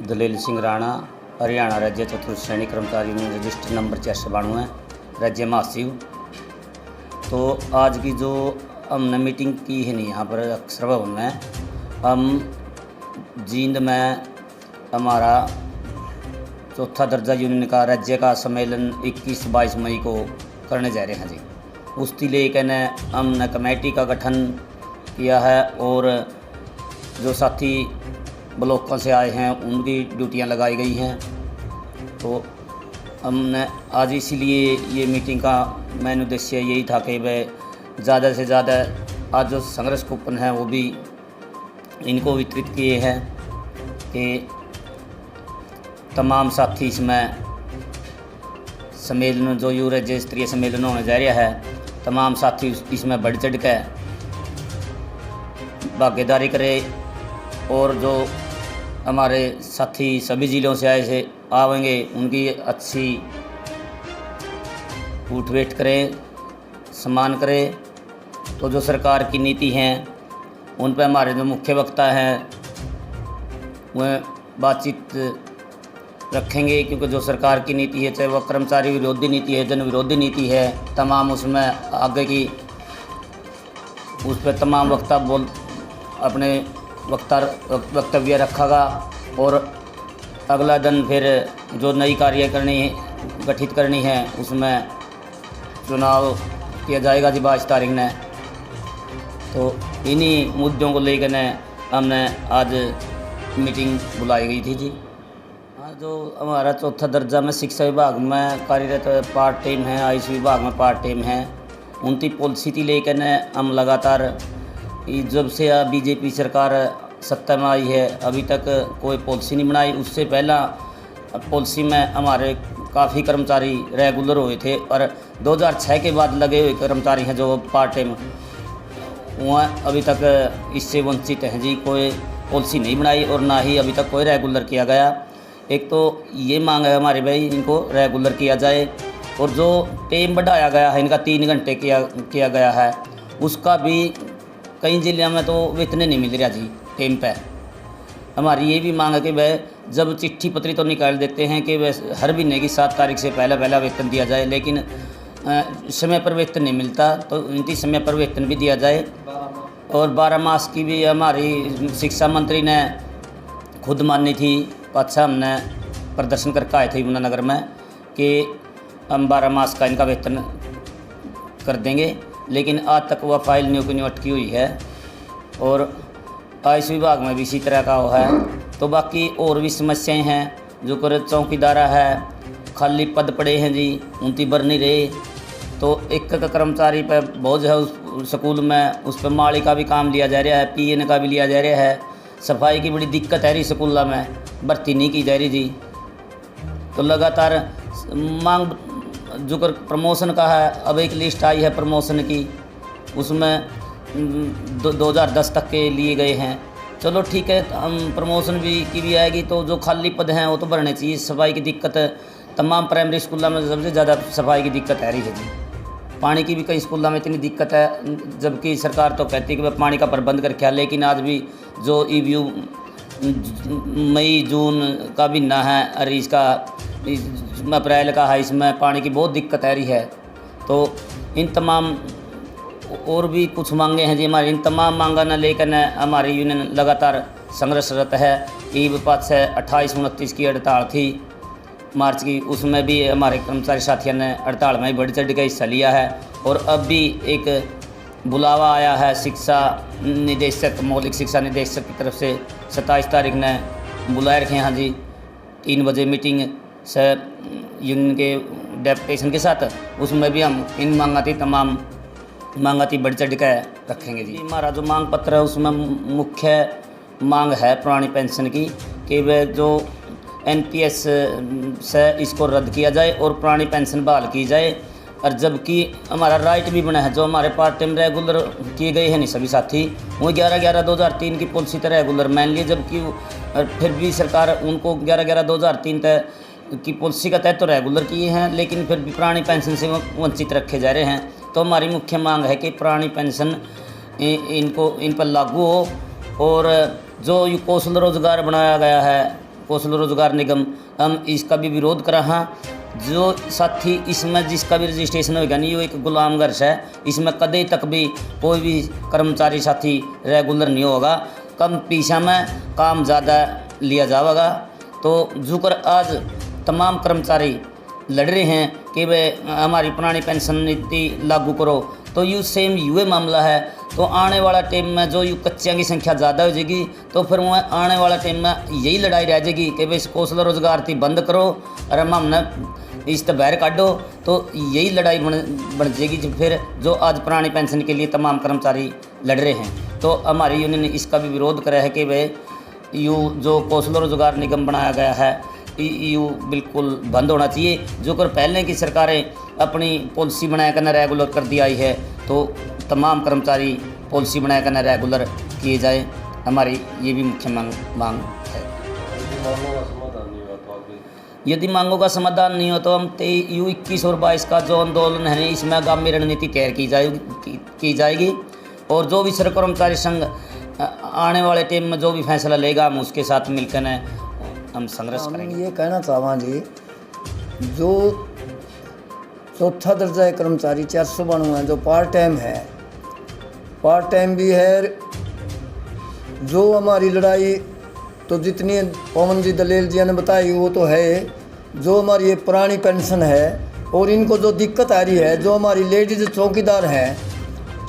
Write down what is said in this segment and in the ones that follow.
दलेल सिंह राणा, हरियाणा राज्य चतुर्थ श्रेणी कर्मचारी यूनियन रजिस्टर नंबर 492 राज्य महासचिव। तो आज की जो हमने मीटिंग की है नहीं यहाँ पर अक्षर भवन में, हम जींद में हमारा चौथा दर्जा यूनियन का राज्य का सम्मेलन 21-22 मई को करने जा रहे हैं जी। उसके लिए ने हमने कमेटी का गठन किया है और जो साथी ब्लॉकों से आए हैं उनकी ड्यूटियां लगाई गई हैं। तो हमने आज इसीलिए ये मीटिंग का मेन उद्देश्य यही था कि वह ज़्यादा से ज़्यादा आज जो संघर्ष कूपन है वो भी इनको वितरित किए हैं कि तमाम साथी इसमें सम्मेलन जो राज्य स्तरीय सम्मेलन होने जा रहा है, तमाम साथी इसमें बढ़ चढ़ कर भागीदारी करें और जो हमारे साथी सभी ज़िलों से आएंगे उनकी अच्छी उठ बैठ करें, सम्मान करें। तो जो सरकार की नीति हैं उन पर हमारे जो मुख्य वक्ता हैं वह बातचीत रखेंगे, क्योंकि जो सरकार की नीति है चाहे वह कर्मचारी विरोधी नीति है, जन विरोधी नीति है, तमाम उसमें आगे की उस पर तमाम वक्ता अपने वक्तव्य रखेगा और अगला दिन फिर जो नई कार्यकारिणी गठित करनी है उसमें चुनाव किया जाएगा जी 22 तारीख ने। तो इन्हीं मुद्दों को लेकर ने हमने आज मीटिंग बुलाई गई थी जी। हाँ, जो हमारा चौथा दर्जा में शिक्षा विभाग में कार्यरत पार्ट टाइम है, आयुष विभाग में पार्ट टाइम है, उनकी पॉलिसी थी लेकर ने हम लगातार जब से बीजेपी सरकार सत्ता में आई है अभी तक कोई पॉलिसी नहीं बनाई। उससे पहला पॉलिसी में हमारे काफ़ी कर्मचारी रेगुलर हुए थे और 2006 के बाद लगे हुए कर्मचारी हैं जो पार्ट टाइम, वह अभी तक इससे वंचित हैं जी। कोई पॉलिसी नहीं बनाई और ना ही अभी तक कोई रेगुलर किया गया। एक तो ये मांग है हमारे भाई इनको रेगुलर किया जाए और जो टाइम बढ़ाया गया है इनका 3 घंटे किया गया है, उसका भी कई ज़िलों में तो वेतन नहीं मिल रहा जी टाइम पे। हमारी ये भी मांग है कि वह जब चिट्ठी पत्री तो निकाल देते हैं कि वह हर महीने की 7 तारीख से पहला वेतन दिया जाए, लेकिन समय पर वेतन नहीं मिलता, तो इनकी समय पर वेतन भी दिया जाए। और 12 मास की भी हमारी शिक्षा मंत्री ने खुद मानी थी, अच्छा हमने प्रदर्शन करके आए थे यमुनानगर में कि हम 12 मास का इनका वेतन कर देंगे, लेकिन आज तक वह फाइल न्यू अटकी हुई है। और आयुष विभाग में भी इसी तरह का वो है। तो बाकी और भी समस्याएं हैं, जो कर चौकीदारा है, खाली पद पड़े हैं जी, उनकी भर नहीं रहे। तो एक कर्मचारी पर बोझ है उस स्कूल में, उस पर माली का भी काम लिया जा रहा है, पीएन का भी लिया जा रहा है। सफाई की बड़ी दिक्कत है रही स्कूल में, भर्ती नहीं की जा रही जी। तो लगातार मांग जो कर प्रमोशन का है, अब एक लिस्ट आई है प्रमोशन की, उसमें 2010 तक के लिए गए हैं। चलो ठीक है, हम प्रमोशन की भी आएगी तो जो खाली पद हैं वो तो भरने चाहिए। सफाई की दिक्कत तमाम प्राइमरी स्कूलों में सबसे ज़्यादा सफाई की दिक्कत आ रही है जी। पानी की भी कई स्कूलों में इतनी दिक्कत है, जबकि सरकार तो कहती है कि वह पानी का प्रबंध करके, लेकिन आज भी जो ईवीयू मई जून का महीना है और इसका अप्रैल का है, इसमें पानी की बहुत दिक्कत आ रही है। तो इन तमाम और भी कुछ मांगे हैं जी हमारी, इन तमाम मांगा न लेकर न हमारी यूनियन लगातार संघर्षरत है। ईब 5 से 28-29 की हड़ताल थी मार्च की, उसमें भी हमारे कर्मचारी साथियों ने हड़ताल में बढ़ चढ़ के हिस्सा लिया है। और अब भी एक बुलावा आया है शिक्षा निदेशक, मौलिक शिक्षा निदेशक की तरफ से 27 तारीख ने बुलाए रखे हैं जी 3 बजे मीटिंग से यूनियन के डेपुटेशन के साथ। उसमें भी हम इन तमाम मांगाती बढ़ चढ़ कर रखेंगे जी। हमारा जो मांग पत्र है उसमें मुख्य मांग है पुरानी पेंशन की, कि वह जो एनपीएस से इसको रद्द किया जाए और पुरानी पेंशन बहाल की जाए। और जबकि हमारा राइट भी बना है, जो हमारे पार्ट टाइम रेगुलर किए गए हैं नहीं सभी साथी, वो 11/11/2003 की पॉलिसी तक रेगुलर मान लिए, जबकि फिर भी सरकार उनको 11/11/2003 तक की पॉलिसी का तहत तो रेगुलर किए हैं, लेकिन फिर भी पुरानी पेंशन से वंचित रखे जा रहे हैं। तो हमारी मुख्य मांग है कि पुरानी पेंशन इन पर लागू हो और जो कौशल रोजगार बनाया गया है कौशल रोजगार निगम, हम इसका भी विरोध करा। हाँ, जो साथी इसमें जिसका भी रजिस्ट्रेशन होगा नहीं, वो एक गुलाम गर्श है। इसमें कदे तक भी कोई भी कर्मचारी साथी रेगुलर नहीं होगा। कम पैसा में काम ज़्यादा लिया जाएगा। तो जुकर आज तमाम कर्मचारी लड़ रहे हैं कि वे हमारी पुरानी पेंशन नीति लागू करो, तो यू सेम यूए मामला है। तो आने वाला टाइम में जो यू कच्चियों की संख्या ज़्यादा हो जाएगी, तो फिर वह आने वाला टाइम में यही लड़ाई रह जाएगी कि भाई कौशल रोजगार थी बंद करो और हमने इस बाहर काटो। तो यही लड़ाई बन जाएगी फिर, जो आज पुरानी पेंशन के लिए तमाम कर्मचारी लड़ रहे हैं। तो हमारी यूनियन ने इसका भी विरोध करा है कि भाई यू जो कौशल रोजगार निगम बनाया गया है यू बिल्कुल बंद होना चाहिए। जो कर पहले की सरकारें अपनी पॉलिसी बनाया करना रेगुलर कर दी आई है, तो तमाम कर्मचारी पॉलिसी बनाया करना रेगुलर किए जाए। हमारी ये भी मुख्य मांग है। यदि मांगों का समाधान नहीं हो तो हम यू 21 और 22 का जो आंदोलन है इसमें आगामी रणनीति तैयार की जाएगी और जो भी सर्व कर्मचारी संघ आने वाले टाइम में जो भी फैसला लेगा हम उसके साथ मिलकर हम संघर्ष करेंगे। ये कहना चाहवा जी, जो चौथा दर्जा है कर्मचारी 492 है, जो पार्ट टाइम है, पार्ट टाइम भी है। जो हमारी लड़ाई तो जितनी पवन जी दलेल जी ने बताई वो तो है। जो हमारी ये पुरानी पेंशन है और इनको जो दिक्कत आ रही है, जो हमारी लेडीज चौकीदार हैं,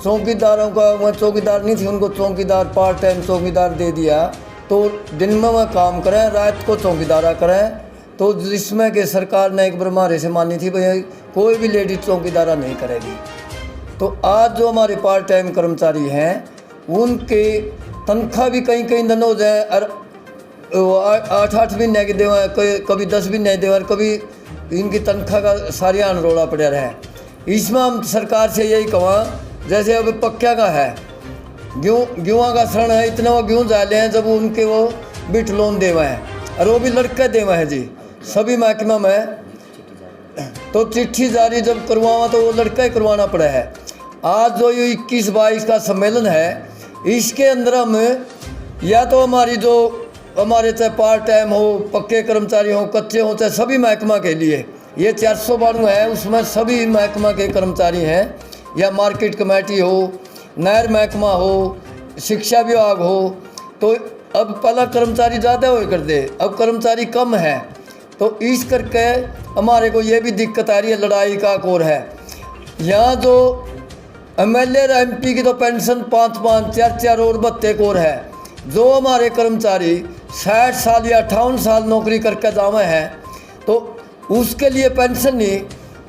चौकीदारों का वह चौकीदार नहीं थी, उनको चौकीदार पार्ट टाइम चौकीदार दे दिया। तो दिन में वह काम करें, रात को चौकीदारा करें। तो जिसमें कि सरकार ने एक बार हमारे से मानी थी भाई कोई भी लेडीज चौकीदारा नहीं करेगी। तो आज जो हमारे पार्ट टाइम कर्मचारी हैं उनके तनख्वाह भी कहीं कहीं दिन हो जाए और 8-8 महीने के देवा, कभी 10 महीने देवा, कभी इनकी तनख्वाह का सारी अनरोला पड़ा रहे। इसमें हम सरकार से यही कहा, जैसे अब पक्का का है, गेहूँ का शरण है, इतना वो गेहूँ जाले हैं जब उनके वो बिट लोन देवा है और वो भी लड़का देवा है जी सभी महकमा में। तो चिट्ठी जारी जब करवावा तो वो लड़का ही करवाना पड़ा है। आज जो ये 21-22 का सम्मेलन है इसके अंदर हम या तो हमारी जो हमारे चाहे पार्ट टाइम हो, पक्के कर्मचारी हो, कच्चे हो, चाहे सभी महकमा के लिए ये 492 है, उसमें सभी महकमा के कर्मचारी हैं, या मार्केट कमेटी हो, नहर महकमा हो, शिक्षा विभाग हो। तो अब पहला कर्मचारी ज़्यादा हो कर दे, अब कर्मचारी कम है। तो इस करके हमारे को ये भी दिक्कत आ रही है, लड़ाई का कोर है। यहाँ जो MLA और MP की तो पेंशन 5-5, 4-4 और 32 कोर है। जो हमारे कर्मचारी 60 साल या 58 साल नौकरी करके जावे हैं तो उसके लिए पेंशन नहीं।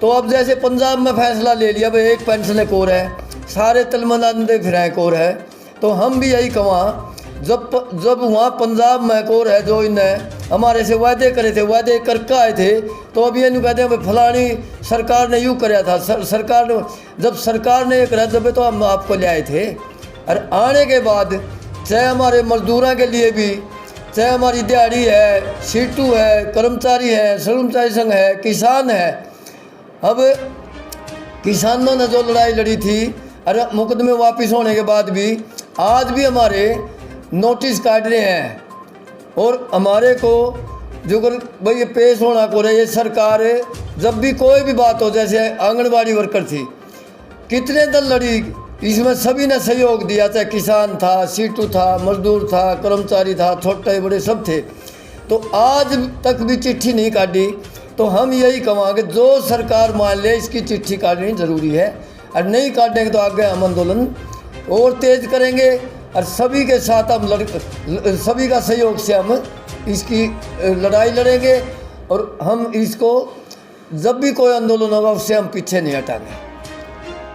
तो अब जैसे पंजाब में फैसला ले लिया भाई एक पेंशन कोर है, सारे तलमंदे फिर कोर है। तो हम भी यही कहा, जब वहाँ पंजाब में कोर है, जो इन्हें हमारे से वादे करे थे, वादे करके आए थे, तो अब ये नहीं कहते हैं भाई फलानी सरकार ने यूँ कराया था, सरकार ने जब सरकार ने ये कराया तब तो हम आपको ले आए थे। और आने के बाद चाहे हमारे मजदूरों के लिए भी, चाहे हमारी दिहाड़ी है, सीटू है, कर्मचारी है, कर्मचारी संघ है, किसान है। अब किसानों ने जो लड़ाई लड़ी थी और मुकदमे वापस होने के बाद भी आज भी हमारे नोटिस काट रहे हैं और हमारे को जो भाई ये पेश होना को रही है। सरकार जब भी कोई भी बात हो, जैसे आंगनबाड़ी वर्कर थी, कितने दिन लड़ी, इसमें सभी ने सहयोग दिया, चाहे किसान था, सीटू था, मजदूर था, कर्मचारी था, छोटे बड़े सब थे। तो आज तक भी चिट्ठी नहीं काटी। तो हम यही कहेंगे जो सरकार मान ले इसकी चिट्ठी काटनी ज़रूरी है, और नहीं काटेंगे तो आगे हम आंदोलन और तेज करेंगे और सभी के साथ हम सभी का सहयोग से हम इसकी लड़ाई लड़ेंगे। और हम इसको जब भी कोई आंदोलन होगा उससे हम पीछे नहीं हटाएंगे।